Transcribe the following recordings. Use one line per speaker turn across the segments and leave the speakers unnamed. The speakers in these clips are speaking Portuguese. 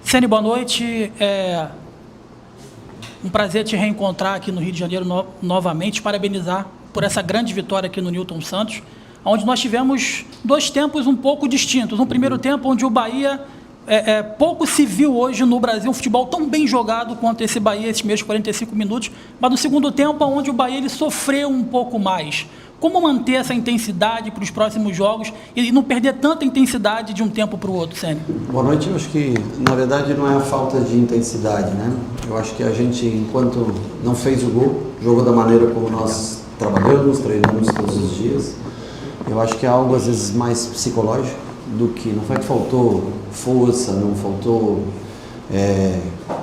Ceni, boa noite. Um prazer te reencontrar aqui no Rio de Janeiro novamente, parabenizar por essa grande vitória aqui no Newton Santos, onde nós tivemos dois tempos um pouco distintos. Um primeiro tempo onde o Bahia, pouco se viu hoje no Brasil um futebol tão bem jogado quanto esse Bahia, esses mesmos 45 minutos, mas no segundo tempo onde o Bahia ele sofreu um pouco mais. Como manter essa intensidade para os próximos jogos e não perder tanta intensidade de um tempo para o outro, Ceni?
Boa noite. Eu acho que, na verdade, não é a falta de intensidade, né? Eu acho que a gente, enquanto não fez o gol, jogou da maneira como nós trabalhamos, treinamos todos os dias. Eu acho que é algo, às vezes, mais psicológico do que... Não foi que faltou força, não faltou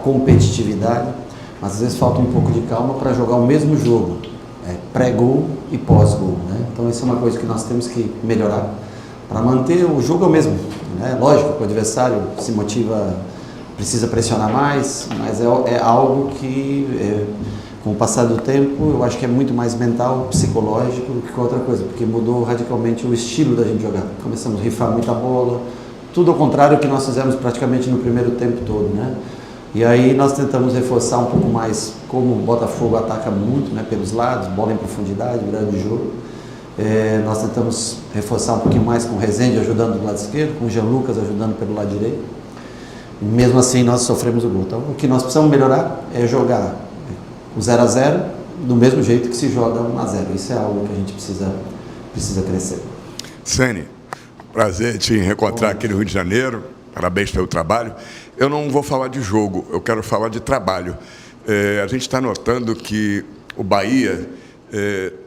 competitividade, mas às vezes falta um pouco de calma para jogar o mesmo jogo. Pré-gol e pós-gol, né? Então isso é uma coisa que nós temos que melhorar para manter o jogo mesmo, né? Lógico que o adversário se motiva, precisa pressionar mais, mas é algo que com o passar do tempo eu acho que é muito mais mental, psicológico do que outra coisa, porque mudou radicalmente o estilo da gente jogar. Começamos a rifar muita bola, tudo ao contrário do que nós fizemos praticamente no primeiro tempo todo, né? E aí nós tentamos reforçar um pouco mais, como o Botafogo ataca muito, né, pelos lados, bola em profundidade, virando o jogo. Nós tentamos reforçar um pouquinho mais com o Rezende ajudando do lado esquerdo, com o Jean Lucas ajudando pelo lado direito. E mesmo assim nós sofremos o gol. Então o que nós precisamos melhorar é jogar o 0 a 0 do mesmo jeito que se joga 1 a 0. Isso é algo que a gente precisa crescer.
Ceni, prazer te reencontrar aqui no Rio de Janeiro. Parabéns pelo trabalho. Eu não vou falar de jogo, eu quero falar de trabalho. A gente está notando que o Bahia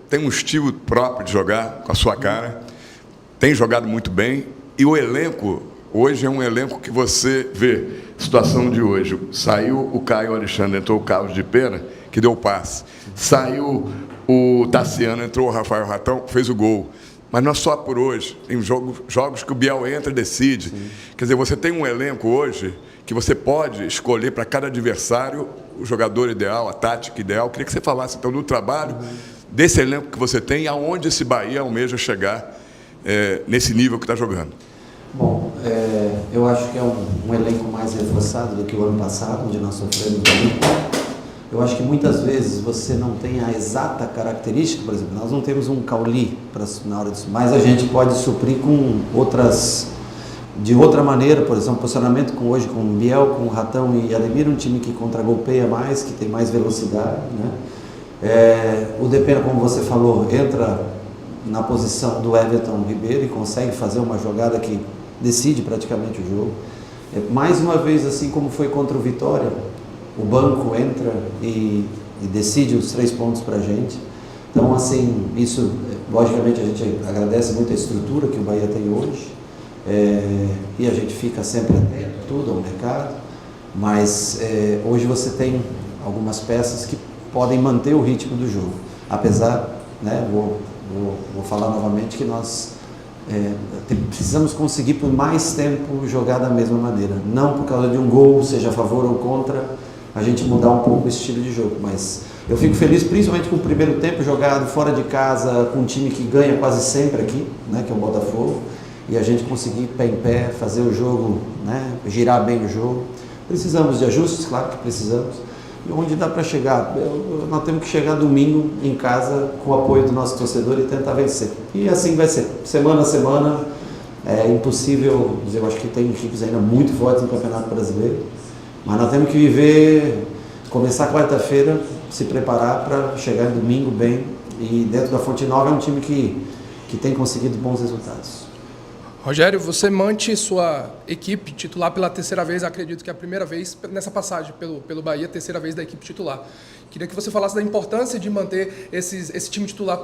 tem um estilo próprio de jogar, com a sua cara, tem jogado muito bem, e o elenco, hoje é um elenco que você vê, situação de hoje, saiu o Caio Alexandre, entrou o Carlos de Pena, que deu o passe, saiu o Tassiano, entrou o Rafael Ratão, fez o gol. Mas não é só por hoje, tem jogos que o Biel entra e decide. Sim. Quer dizer, você tem um elenco hoje que você pode escolher para cada adversário o jogador ideal, a tática ideal. Queria que você falasse então do trabalho desse elenco que você tem e aonde esse Bahia almeja chegar nesse nível que está jogando.
Bom, eu acho que é um elenco mais reforçado do que o ano passado, onde nós sofremos muito. Eu acho que muitas vezes você não tem a exata característica, por exemplo, nós não temos um Cauli na hora disso, mas a gente pode suprir com outras, de outra maneira, por exemplo, posicionamento hoje com o Biel, com o Ratão e Ademir, um time que contragolpeia mais, que tem mais velocidade, né? O Depena, como você falou, entra na posição do Everton Ribeiro e consegue fazer uma jogada que decide praticamente o jogo. Mais uma vez, assim como foi contra o Vitória, o banco entra e decide os 3 pontos para a gente. Então, assim, isso, logicamente, a gente agradece muito a estrutura que o Bahia tem hoje, e a gente fica sempre atento a tudo, ao mercado, mas hoje você tem algumas peças que podem manter o ritmo do jogo, apesar, né, vou falar novamente que nós precisamos conseguir por mais tempo jogar da mesma maneira, não por causa de um gol, seja a favor ou contra, a gente mudar um pouco o estilo de jogo, mas eu fico feliz principalmente com o primeiro tempo jogado fora de casa, com um time que ganha quase sempre aqui, né, que é o Botafogo, e a gente conseguir pé em pé, fazer o jogo, né, girar bem o jogo. Precisamos de ajustes, claro que precisamos, e onde dá para chegar, nós temos que chegar domingo em casa com o apoio do nosso torcedor e tentar vencer, e assim vai ser, semana a semana. É impossível dizer, eu acho que tem equipes ainda muito fortes no Campeonato Brasileiro, mas nós temos que viver, começar quarta-feira, se preparar para chegar domingo bem, e dentro da Fonte Nova é um time que tem conseguido bons resultados.
Rogério, você mantém sua equipe titular pela terceira vez, acredito que é a primeira vez nessa passagem pelo Bahia, terceira vez da equipe titular. Queria que você falasse da importância de manter esse time titular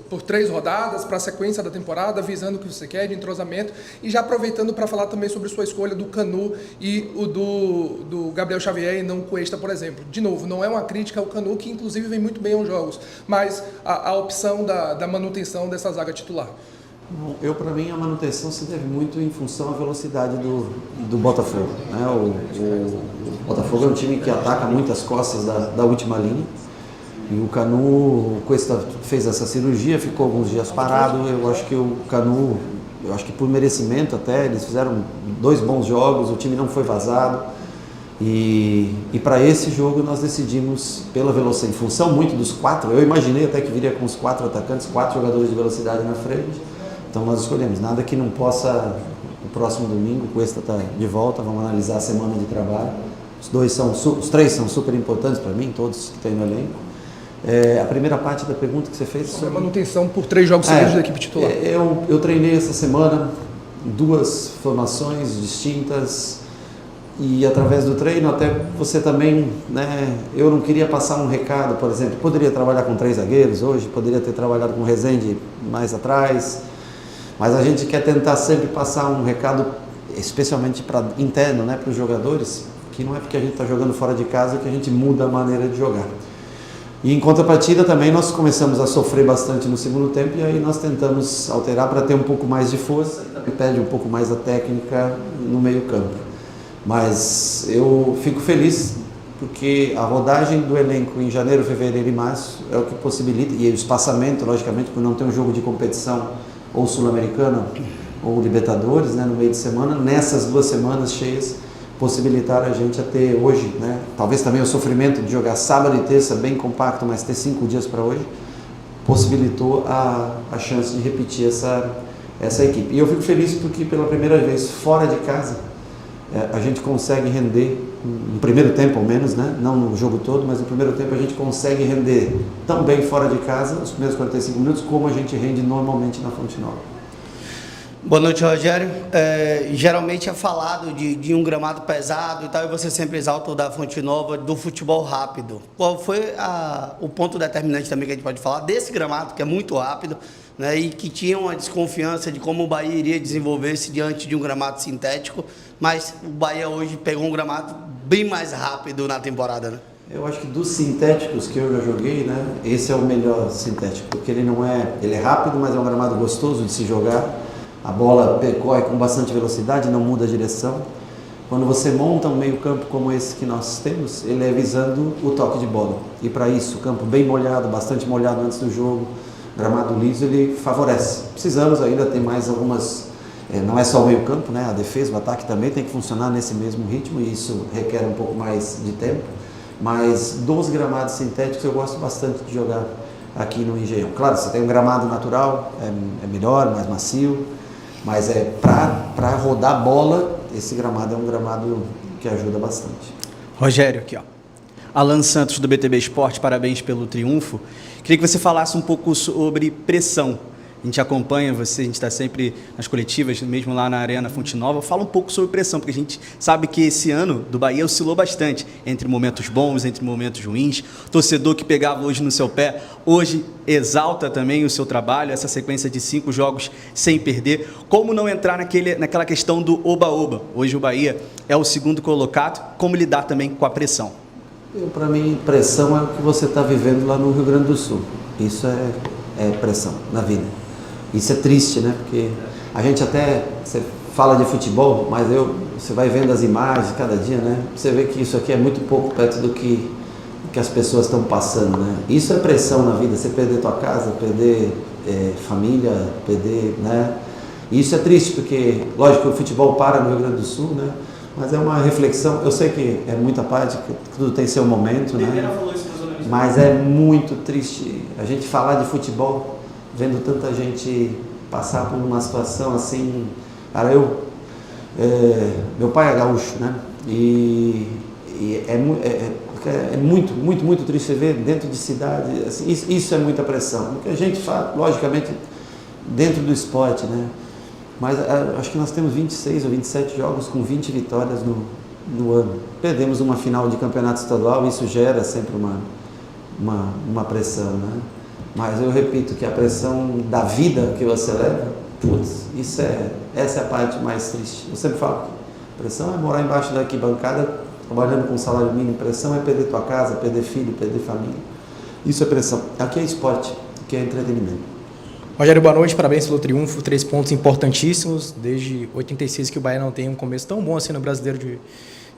por 3 rodadas, para a sequência da temporada, visando o que você quer, de entrosamento, e já aproveitando para falar também sobre sua escolha do Canu e o do Gabriel Xavier e não o Cuesta, por exemplo. De novo, não é uma crítica ao Canu, que inclusive vem muito bem aos jogos, mas a opção da manutenção dessa zaga titular.
Para mim, a manutenção se deve muito em função da velocidade do Botafogo, né? O Botafogo é um time que ataca muitas costas da última linha, e o Canu, o Cuesta fez essa cirurgia, ficou alguns dias parado. Eu acho que o Canu, por merecimento até, eles fizeram 2 bons jogos, o time não foi vazado. E para esse jogo nós decidimos pela velocidade, em função muito dos 4, eu imaginei até que viria com os 4 atacantes, 4 jogadores de velocidade na frente, então nós escolhemos, nada que não possa, no próximo domingo, o Cuesta está de volta, vamos analisar a semana de trabalho, os 3 são super importantes para mim, todos que tem no elenco. A primeira parte da pergunta que você fez
sobre a manutenção por 3 jogos seguidos da equipe titular.
Eu treinei essa semana 2 formações distintas e através do treino até você também, né, eu não queria passar um recado, por exemplo, poderia trabalhar com 3 zagueiros hoje, poderia ter trabalhado com o Rezende mais atrás, mas a gente quer tentar sempre passar um recado, especialmente para interno, né, para os jogadores, que não é porque a gente está jogando fora de casa que a gente muda a maneira de jogar. E em contrapartida também nós começamos a sofrer bastante no segundo tempo e aí nós tentamos alterar para ter um pouco mais de força e pede um pouco mais a técnica no meio campo. Mas eu fico feliz porque a rodagem do elenco em janeiro, fevereiro e março é o que possibilita, e o espaçamento, logicamente, por não ter um jogo de competição ou Sul-Americana ou Libertadores, né, no meio de semana, nessas 2 semanas cheias, possibilitaram a gente a ter hoje, né, talvez também o sofrimento de jogar sábado e terça bem compacto, mas ter 5 dias para hoje, possibilitou a chance de repetir essa equipe. E eu fico feliz porque pela primeira vez fora de casa a gente consegue render, no primeiro tempo ao menos, né, não no jogo todo, mas no primeiro tempo a gente consegue render tão bem fora de casa, os primeiros 45 minutos, como a gente rende normalmente na Fonte Nova.
Boa noite, Rogério. Geralmente é falado de um gramado pesado e tal, e você sempre exalta o da Fonte Nova, do futebol rápido. Qual foi o ponto determinante também que a gente pode falar desse gramado, que é muito rápido, né, e que tinha uma desconfiança de como o Bahia iria desenvolver-se diante de um gramado sintético, mas o Bahia hoje pegou um gramado bem mais rápido na temporada, né?
Eu acho que dos sintéticos que eu já joguei, né, esse é o melhor sintético, porque ele é rápido, mas é um gramado gostoso de se jogar. A bola percorre com bastante velocidade, não muda a direção. Quando você monta um meio campo como esse que nós temos, ele é visando o toque de bola. E para isso, o campo bem molhado, bastante molhado antes do jogo, gramado liso, ele favorece. Precisamos ainda ter mais algumas... não é só o meio campo, né? A defesa, o ataque também tem que funcionar nesse mesmo ritmo e isso requer um pouco mais de tempo. Mas dos gramados sintéticos eu gosto bastante de jogar aqui no Engenhão. Claro, você tem um gramado natural, é melhor, mais macio. Mas para rodar bola, esse gramado é um gramado que ajuda bastante.
Rogério, aqui ó. Alan Santos do BTB Esporte, parabéns pelo triunfo. Queria que você falasse um pouco sobre pressão. A gente acompanha você, a gente está sempre nas coletivas, mesmo lá na Arena Fonte Nova. Fala um pouco sobre pressão, porque a gente sabe que esse ano do Bahia oscilou bastante, entre momentos bons, entre momentos ruins. O torcedor que pegava hoje no seu pé, hoje exalta também o seu trabalho, essa sequência de 5 jogos sem perder. Como não entrar naquela questão do oba-oba? Hoje o Bahia é o 2º colocado. Como lidar também com a pressão?
Para mim, pressão é o que você está vivendo lá no Rio Grande do Sul. Isso é pressão na vida. Isso é triste, né? Porque a gente você fala de futebol, mas você vai vendo as imagens cada dia, né? Você vê que isso aqui é muito pouco perto do que as pessoas estão passando, né? Isso é pressão na vida, você perder tua casa, perder família, perder, né? E isso é triste, porque, lógico que o futebol para no Rio Grande do Sul, né? Mas é uma reflexão, eu sei que é muita parte, que tudo tem seu momento, né? Mas é muito triste a gente falar de futebol vendo tanta gente passar por uma situação assim. Cara, meu pai é gaúcho, né? E é muito triste ver dentro de cidade, assim, isso é muita pressão. O que a gente faz, logicamente, dentro do esporte, né? Mas acho que nós temos 26 ou 27 jogos com 20 vitórias no ano. Perdemos uma final de campeonato estadual, isso gera sempre uma pressão, né? Mas eu repito que a pressão da vida que você leva, putz, essa é a parte mais triste. Eu sempre falo que pressão é morar embaixo da arquibancada, trabalhando com salário mínimo. Pressão é perder tua casa, perder filho, perder família. Isso é pressão. Aqui é esporte, aqui é entretenimento.
Rogério, boa noite, parabéns pelo triunfo, 3 pontos importantíssimos, desde 86 que o Bahia não tem um começo tão bom assim no Brasileiro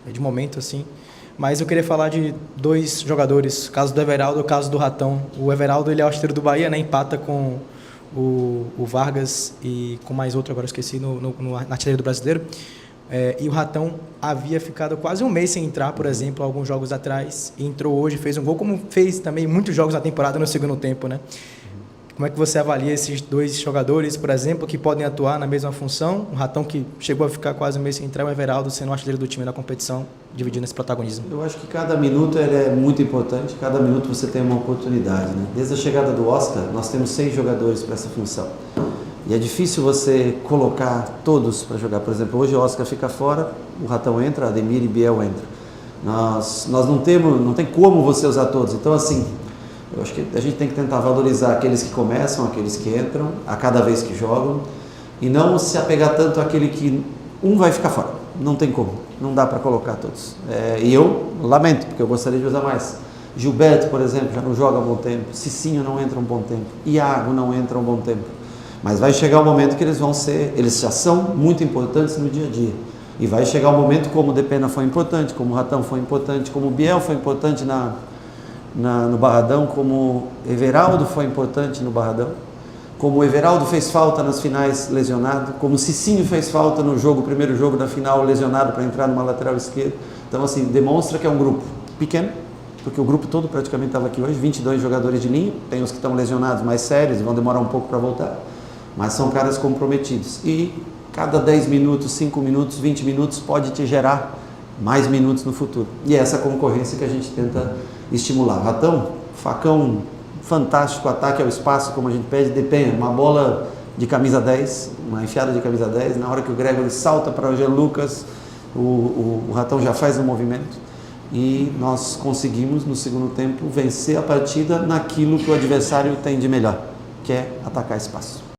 de momento assim. Mas eu queria falar de 2 jogadores, o caso do Everaldo e o caso do Ratão. O Everaldo, ele é o artilheiro do Bahia, né? Empata com o Vargas e com mais outro, agora eu esqueci, na artilharia do Brasileiro. E o Ratão havia ficado quase um mês sem entrar, por exemplo, alguns jogos atrás, e entrou hoje, fez um gol, como fez também muitos jogos na temporada no segundo tempo, né? Como é que você avalia esses dois jogadores, por exemplo, que podem atuar na mesma função? O Ratão, que chegou a ficar quase um mês sem entrar, o Everaldo sendo o artilheiro do time na competição, dividindo esse protagonismo.
Eu acho que cada minuto ele é muito importante, cada minuto você tem uma oportunidade, né? Desde a chegada do Oscar, nós temos 6 jogadores para essa função. E é difícil você colocar todos para jogar. Por exemplo, hoje o Oscar fica fora, o Ratão entra, Ademir e Biel entram. Nós não tem como você usar todos. Então, assim, eu acho que a gente tem que tentar valorizar aqueles que começam, aqueles que entram, a cada vez que jogam, e não se apegar tanto àquele que um vai ficar fora. Não tem como, não dá para colocar todos. E eu lamento, porque eu gostaria de usar mais. Gilberto, por exemplo, já não joga há um bom tempo. Cicinho não entra há um bom tempo. Iago não entra há um bom tempo. Mas vai chegar um momento que eles já são muito importantes no dia a dia. E vai chegar um momento como o Depena foi importante, como o Ratão foi importante, como o Biel foi importante no Barradão, como o Everaldo foi importante no Barradão, como o Everaldo fez falta nas finais lesionado, como o Cicinho fez falta no primeiro jogo da final lesionado para entrar numa lateral esquerda. Então, assim, demonstra que é um grupo pequeno, porque o grupo todo praticamente estava aqui hoje, 22 jogadores de linha, tem os que estão lesionados mais sérios, vão demorar um pouco para voltar. Mas são caras comprometidos. E cada 10 minutos, 5 minutos, 20 minutos pode te gerar mais minutos no futuro. E é essa concorrência que a gente tenta estimular. Ratão, facão fantástico, ataque ao espaço, como a gente pede, Depena, uma bola de camisa 10, uma enfiada de camisa 10, na hora que o Gregory salta para o Jean Lucas, o Ratão já faz um movimento. E nós conseguimos, no segundo tempo, vencer a partida naquilo que o adversário tem de melhor, que é atacar espaço.